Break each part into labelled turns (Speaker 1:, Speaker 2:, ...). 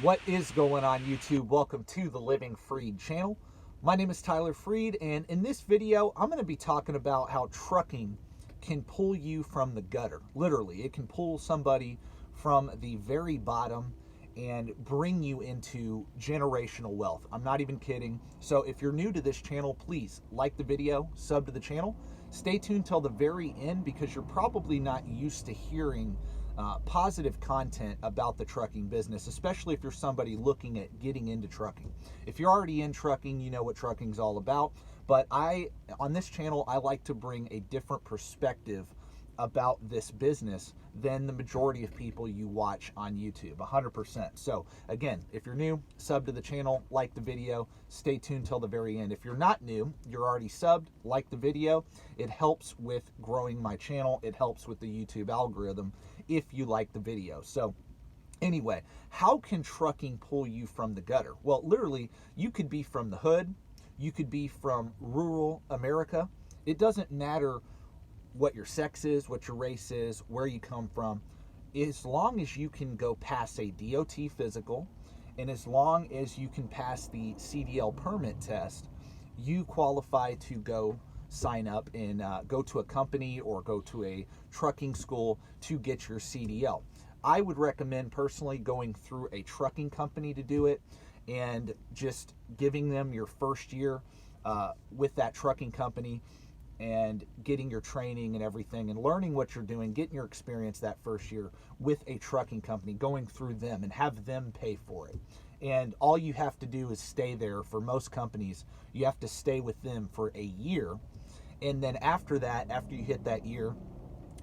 Speaker 1: What is going on, YouTube? Welcome to the Living Freed channel. My name is Tyler Freed, and in this video, I'm going to be talking about how trucking can pull you from the gutter. Literally, it can pull somebody from the very bottom and bring you into generational wealth. I'm not even kidding. So if you're new to this channel, please like the video, sub to the channel. Stay tuned till the very end because you're probably not used to hearing positive content about the trucking business, especially if you're somebody looking at getting into trucking. If you're already in trucking, you know what trucking's all about. But on this channel, I like to bring a different perspective about this business than the majority of people you watch on YouTube, 100%. So again, if you're new, sub to the channel, like the video, stay tuned till the very end. If you're not new, you're already subbed, like the video. It helps with growing my channel. It helps with the YouTube algorithm if you like the video. So anyway, how can trucking pull you from the gutter? Well, literally, you could be from the hood, you could be from rural America. It doesn't matter what your sex is, what your race is, where you come from. As long as you can go pass a DOT physical, and as long as you can pass the CDL permit test, you qualify to go sign up and go to a company or go to a trucking school to get your CDL. I would recommend personally going through a trucking company to do it and just giving them your first year with that trucking company and getting your training and everything and learning what you're doing, getting your experience that first year with a trucking company, going through them and have them pay for it. And all you have to do is stay there. For most companies, you have to stay with them for a year. And then after that, after you hit that year,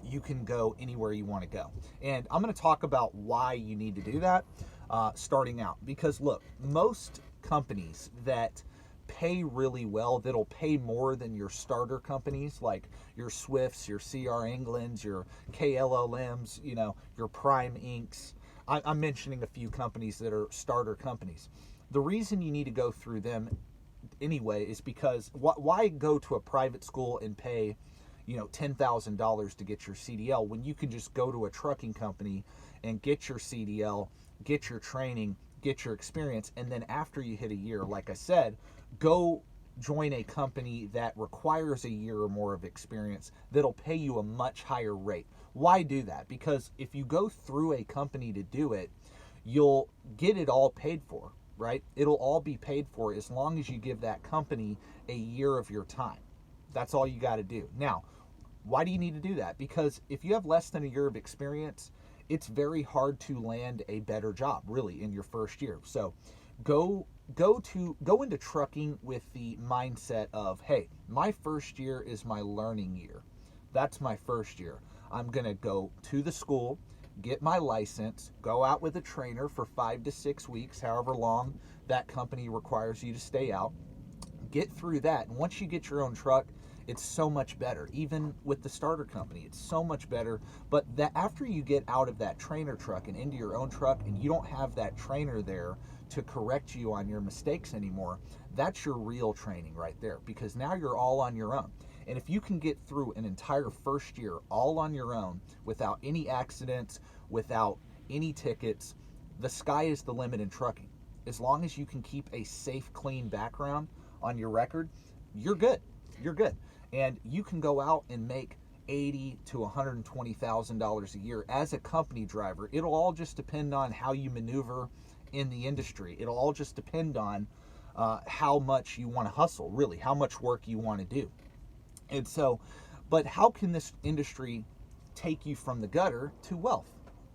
Speaker 1: you can go anywhere you want to go. And I'm going to talk about why you need to do that starting out. Because look, most companies that pay really well, that'll pay more than your starter companies like your Swifts, your CR Englands, your KLLMs, your Prime Incs. I'm mentioning a few companies that are starter companies. The reason you need to go through them anyway is because why go to a private school and pay $10,000 to get your CDL when you can just go to a trucking company and get your CDL, get your training, get your experience, and then after you hit a year, like I said, go join a company that requires a year or more of experience that'll pay you a much higher rate. Why do that? Because if you go through a company to do it, you'll get it all paid for, right? It'll all be paid for as long as you give that company a year of your time. That's all you got to do. Now, why do you need to do that? Because if you have less than a year of experience, it's very hard to land a better job, really, in your first year. So go into trucking with the mindset of, hey, my first year is my learning year. That's my first year. I'm going to go to the school, get my license, go out with a trainer for 5 to 6 weeks, however long that company requires you to stay out. Get through that. And once you get your own truck, it's so much better. Even with the starter company, it's so much better. But that after you get out of that trainer truck and into your own truck and you don't have that trainer there to correct you on your mistakes anymore, that's your real training right there, because now you're all on your own. And if you can get through an entire first year all on your own without any accidents, without any tickets, the sky is the limit in trucking. As long as you can keep a safe, clean background on your record, you're good. You're good. And you can go out and make $80,000 to $120,000 a year as a company driver. It'll all just depend on how you maneuver in the industry. It'll all just depend on how much you want to hustle, really, how much work you want to do. And so, but how can this industry take you from the gutter to wealth?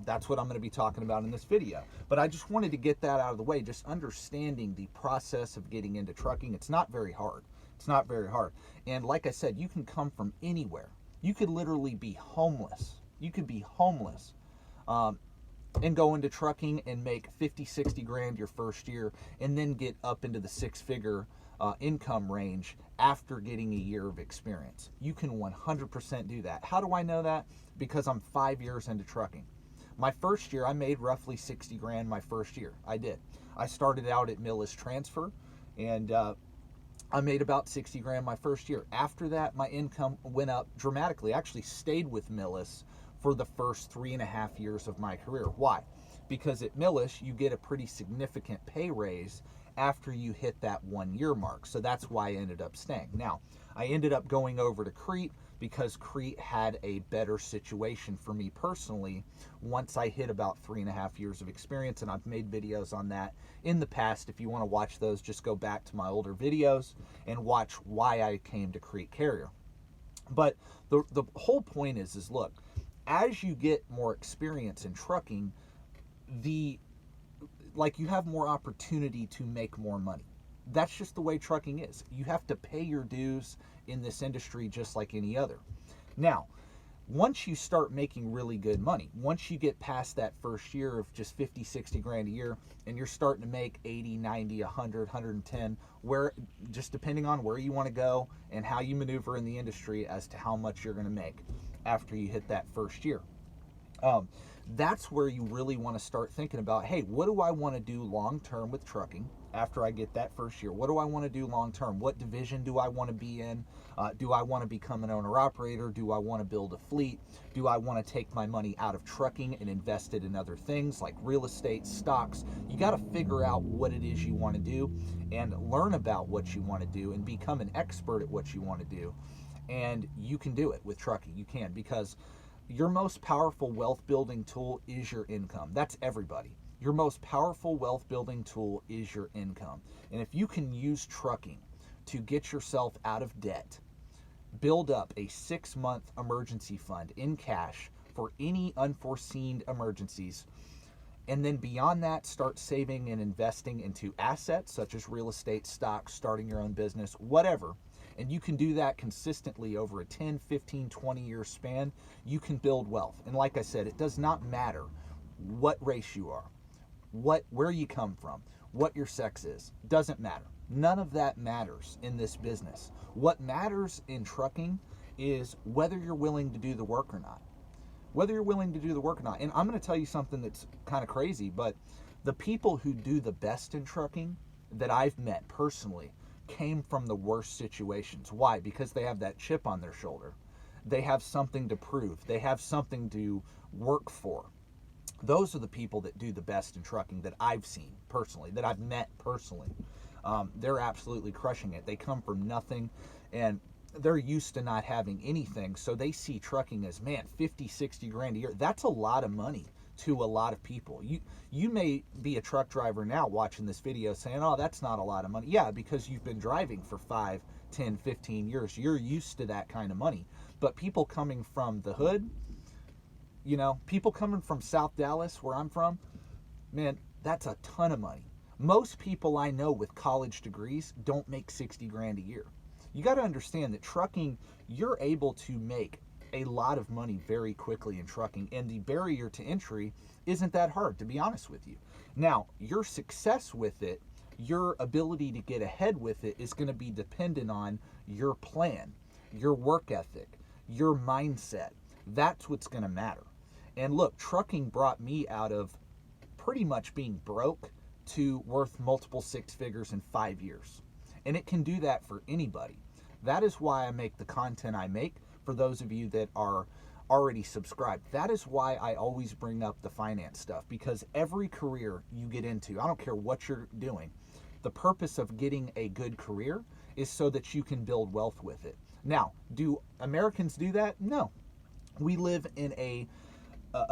Speaker 1: That's what I'm going to be talking about in this video. But I just wanted to get that out of the way, just understanding the process of getting into trucking. It's not very hard. It's not very hard. And like I said, you can come from anywhere. You could literally be homeless. You could be homeless and go into trucking and make 50, 60 grand your first year and then get up into the six-figure income range after getting a year of experience. You can 100% do that. How do I know that? Because I'm 5 years into trucking. My first year, I made roughly 60 grand my first year. I did. I started out at Millis Transfer, and I made about 60 grand my first year. After that, my income went up dramatically. I actually stayed with Millis for the first 3.5 years of my career. Why? because at Millis, you get a pretty significant pay raise after you hit that 1 year mark. So that's why I ended up staying. Now, I ended up going over to Crete because Crete had a better situation for me personally once I hit about 3.5 years of experience, and I've made videos on that in the past. If you want to watch those, just go back to my older videos and watch why I came to Crete Carrier. But the whole point is look, as you get more experience in trucking, you have more opportunity to make more money. That's just the way trucking is. You have to pay your dues in this industry just like any other. Now, once you start making really good money, once you get past that first year of just 50, 60 grand a year, and you're starting to make 80, 90, 100, 110, where just depending on where you want to go and how you maneuver in the industry as to how much you're going to make after you hit that first year. That's where you really want to start thinking about, hey, what do I want to do long term with trucking after I get that first year? What do I want to do long term? What division do I want to be in? Do I want to become an owner operator? Do I want to build a fleet? Do I want to take my money out of trucking and invest it in other things like real estate, stocks? You got to figure out what it is you want to do and learn about what you want to do and become an expert at what you want to do. And you can do it with trucking. You can, because your most powerful wealth building tool is your income. That's everybody. Your most powerful wealth building tool is your income. And if you can use trucking to get yourself out of debt, build up a 6-month emergency fund in cash for any unforeseen emergencies, and then beyond that, start saving and investing into assets such as real estate, stocks, starting your own business, whatever, and you can do that consistently over a 10, 15, 20-year span, you can build wealth. And like I said, it does not matter what race you are, where you come from, what your sex is. Doesn't matter. None of that matters in this business. What matters in trucking is whether you're willing to do the work or not. Whether you're willing to do the work or not. And I'm going to tell you something that's kind of crazy, but the people who do the best in trucking that I've met personally came from the worst situations. Why? Because they have that chip on their shoulder. They have something to prove. They have something to work for. Those are the people that do the best in trucking that I've seen personally, that I've met personally. They're absolutely crushing it. They come from nothing, and they're used to not having anything, so they see trucking as, man, 50, 60 grand a year. That's a lot of money to a lot of people. You may be a truck driver now watching this video saying, oh, that's not a lot of money. Yeah, because you've been driving for 5, 10, 15 years. You're used to that kind of money. But people coming from the hood, people coming from South Dallas, where I'm from, man, that's a ton of money. Most people I know with college degrees don't make 60 grand a year. You got to understand that trucking, you're able to make a lot of money very quickly in trucking, and the barrier to entry isn't that hard, to be honest with you. Now, your success with it, your ability to get ahead with it is going to be dependent on your plan, your work ethic, your mindset. That's what's going to matter. And look, trucking brought me out of pretty much being broke to worth multiple 6 figures in 5 years. And it can do that for anybody. That is why I make the content I make. For those of you that are already subscribed, that is why I always bring up the finance stuff, because every career you get into, I don't care what you're doing, the purpose of getting a good career is so that you can build wealth with it. Now, do Americans do that? No. We live in a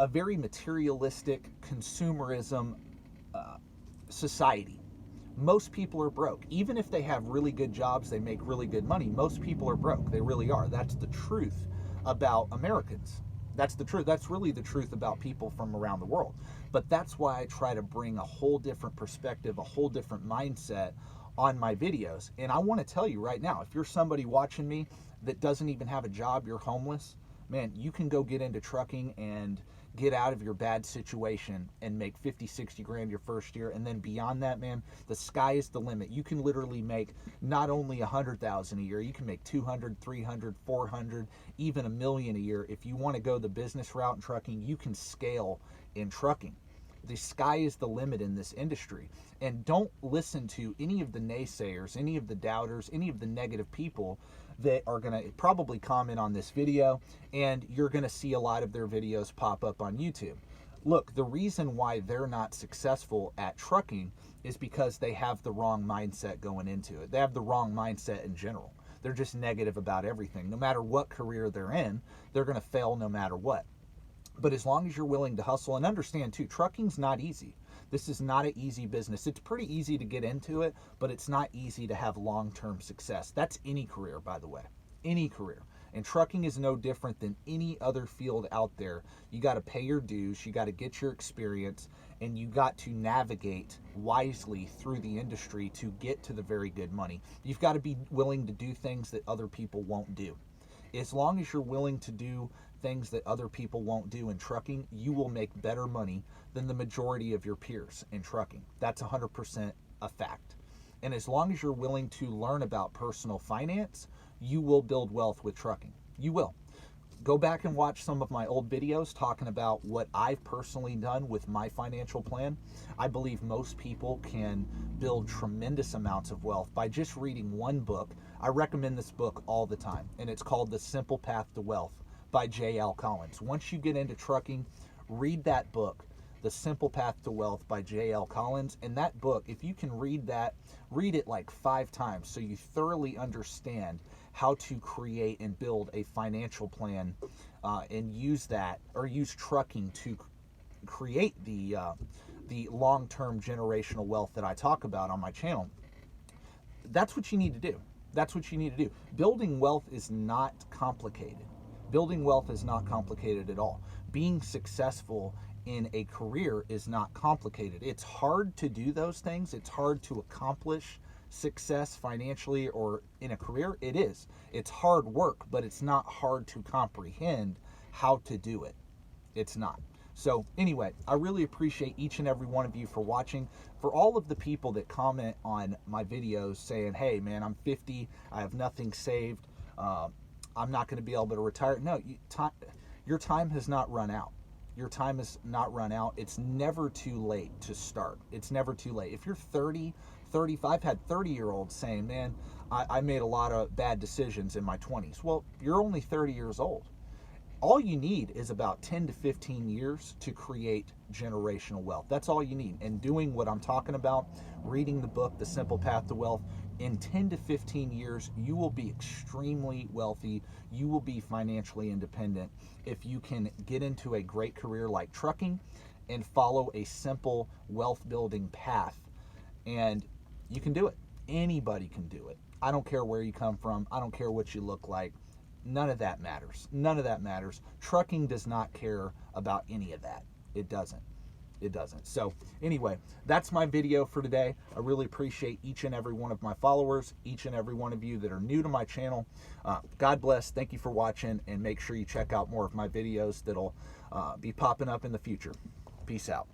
Speaker 1: very materialistic consumerism society. Most people are broke. Even if they have really good jobs, they make really good money, most people are broke. They really are. That's the truth about Americans. That's the truth. That's really the truth about people from around the world. But that's why I try to bring a whole different perspective, a whole different mindset on my videos. And I want to tell you right now, if you're somebody watching me that doesn't even have a job, you're homeless, man, you can go get into trucking and get out of your bad situation and make 50, 60 grand your first year. And then beyond that, man, the sky is the limit. You can literally make not only 100,000 a year, you can make 200, 300, 400, even $1 million a year. If you want to go the business route in trucking, you can scale in trucking. The sky is the limit in this industry. And don't listen to any of the naysayers, any of the doubters, any of the negative people that are going to probably comment on this video, and you're going to see a lot of their videos pop up on YouTube. Look, the reason why they're not successful at trucking is because they have the wrong mindset going into it. They have the wrong mindset in general. They're just negative about everything. No matter what career they're in, they're going to fail no matter what. But as long as you're willing to hustle, and understand too, trucking's not easy. This is not an easy business. It's pretty easy to get into it, but it's not easy to have long-term success. That's any career, by the way. Any career. And trucking is no different than any other field out there. You got to pay your dues, you got to get your experience, and you got to navigate wisely through the industry to get to the very good money. You've got to be willing to do things that other people won't do. As long as you're willing to do things that other people won't do in trucking, you will make better money than the majority of your peers in trucking. That's 100% a fact. And as long as you're willing to learn about personal finance, you will build wealth with trucking. You will. Go back and watch some of my old videos talking about what I've personally done with my financial plan. I believe most people can build tremendous amounts of wealth by just reading one book. I recommend this book all the time, and it's called The Simple Path to Wealth by J.L. Collins. Once you get into trucking, read that book, The Simple Path to Wealth by J.L. Collins. And that book, if you can read that, read it like 5 times so you thoroughly understand how to create and build a financial plan, and use that, or use trucking to create the long-term generational wealth that I talk about on my channel. That's what you need to do. That's what you need to do. Building wealth is not complicated. Building wealth is not complicated at all. Being successful in a career is not complicated. It's hard to do those things. It's hard to accomplish success financially or in a career. It is. It's hard work, but it's not hard to comprehend how to do it. It's not. So anyway, I really appreciate each and every one of you for watching. For all of the people that comment on my videos saying, hey man, I'm 50, I have nothing saved, I'm not going to be able to retire. No, your time has not run out. Your time has not run out. It's never too late to start. It's never too late. If you're 30, 35, I've had 30-year-olds saying, man, I made a lot of bad decisions in my 20s. Well, you're only 30 years old. All you need is about 10 to 15 years to create generational wealth. That's all you need. And doing what I'm talking about, reading the book, The Simple Path to Wealth, in 10 to 15 years, you will be extremely wealthy. You will be financially independent if you can get into a great career like trucking and follow a simple wealth building path. And you can do it. Anybody can do it. I don't care where you come from. I don't care what you look like. None of that matters. None of that matters. Trucking does not care about any of that. It doesn't. It doesn't. So anyway, that's my video for today. I really appreciate each and every one of my followers, each and every one of you that are new to my channel. God bless. Thank you for watching, and make sure you check out more of my videos that'll be popping up in the future. Peace out.